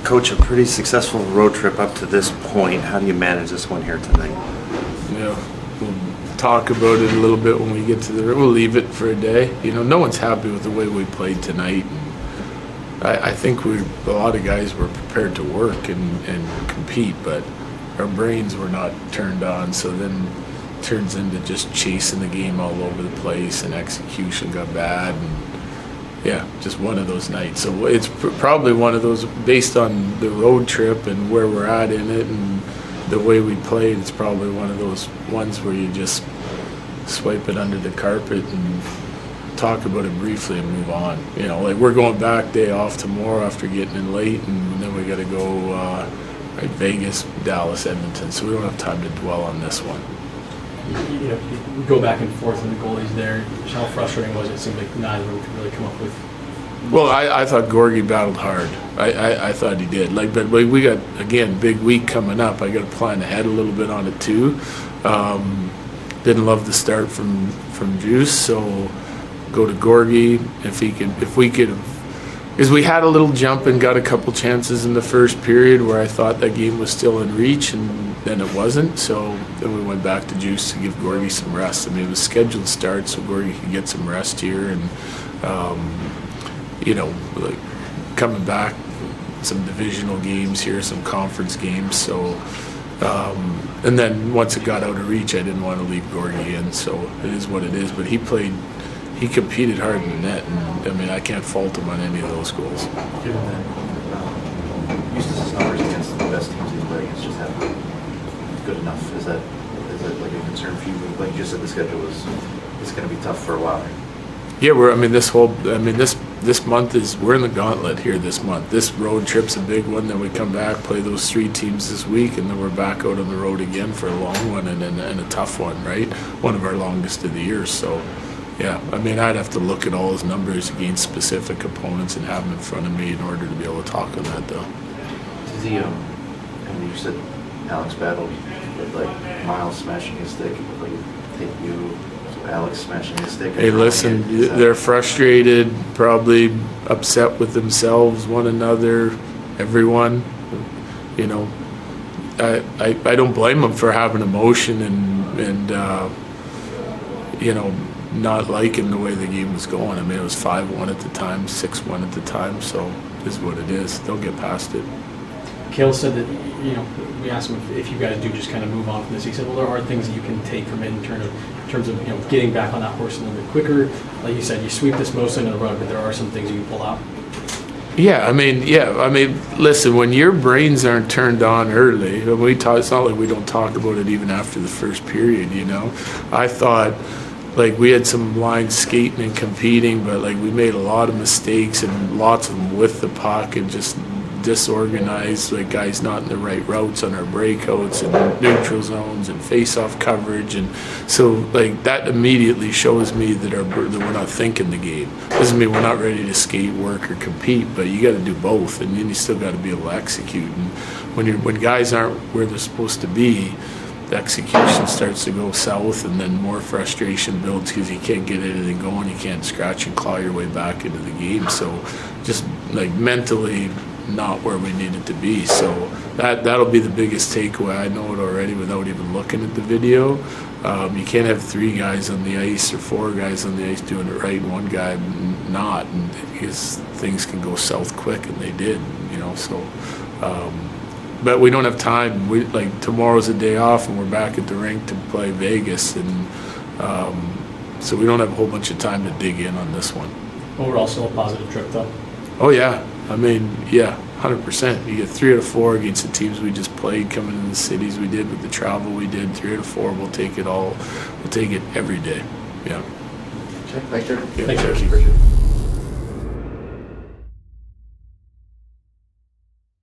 Coach, a pretty successful road trip up to this point. How do you manage this one here tonight? Yeah, we'll talk about it a little bit when we get to the. We'll leave it for a day. You know, no one's happy with the way we played tonight. I think a lot of guys were prepared to work and compete, but our brains were not turned on. So then it turns into just chasing the game all over the place, and execution got bad. And yeah, just one of those nights. So it's probably one of those, based on the road trip and where we're at in it and the way we played, it's probably one of those ones where you just swipe it under the carpet and talk about it briefly and move on. You know, like we're going back day off tomorrow after getting in late, and then we got to go Vegas, Dallas, Edmonton. So we don't have time to dwell on this one. You know, you go back and forth with the goalies there. How frustrating was it? It seemed like neither of them could really come up with. Well, I thought Gorgie battled hard. I thought he did. But we got, again, big week coming up. I got to plan ahead a little bit on it too. Didn't love the start from Juice, so go to Gorgie if we could, because we had a little jump and got a couple chances in the first period where I thought that game was still in reach, and then it wasn't. So then we went back to Juice to give Gorgie some rest. I mean, it was scheduled start, so Gorgie could get some rest here, and you know, like coming back, some divisional games here, some conference games. So and then once it got out of reach, I didn't want to leave Gorgie in. So it is what it is. But he competed hard in the net, and I mean, I can't fault him on any of those goals. Given that Eustace's numbers against the best teams he's played against just haven't good enough, is that like a concern for you? Like you just said, the schedule is going to be tough for a while. Yeah, this month we're in the gauntlet here this month. This road trip's a big one. Then we come back, play those 3 teams this week, and then we're back out on the road again for a long one and a tough one, right? One of our longest of the year. So, yeah, I mean, I'd have to look at all his numbers against specific opponents and have them in front of me in order to be able to talk on that, though. Does he, I mean, you said Alex battled with like Miles smashing his stick, like take you. Alex smashing his stick. Hey, listen, they're frustrated, probably upset with themselves, one another, everyone. You know, I don't blame them for having emotion and you know, not liking the way the game was going. I mean, it was 5-1 at the time, 6-1 at the time, so it is what it is. They'll get past it. Kale said that, you know, we asked him if you guys do just kind of move on from this. He said, well, there are things that you can take from it in terms of, you know, getting back on that horse a little bit quicker. Like you said, you sweep this mostly into the rug, but there are some things you can pull out. Yeah, I mean, listen, when your brains aren't turned on early, it's not like we don't talk about it even after the first period, you know. I thought, like, we had some lines skating and competing, but, like, we made a lot of mistakes, and lots of them with the puck and just disorganized, like guys not in the right routes on our breakouts and neutral zones and face-off coverage, and so like that immediately shows me that we're not thinking the game. Doesn't mean we're not ready to skate, work, or compete, but you got to do both, and then you still got to be able to execute. And when guys aren't where they're supposed to be, the execution starts to go south, and then more frustration builds because you can't get anything going, you can't scratch and claw your way back into the game. So just like mentally not where we need it to be. So that'll be the biggest takeaway. I know it already without even looking at the video. You can't have 3 guys on the ice or 4 guys on the ice doing it right and one guy not, and because things can go south quick, and they did, you know. So but we don't have time. Tomorrow's a day off, and we're back at the rink to play Vegas, and so we don't have a whole bunch of time to dig in on this one. Overall, still a positive trip, though. Oh yeah, I mean, yeah, 100%. You get 3 out of 4 against the teams we just played, coming in the cities we did with the travel we did. 3 out of 4, we'll take it all. We'll take it every day. Yeah. Check. Thanks, Jared. Yeah, Thanks, Jared.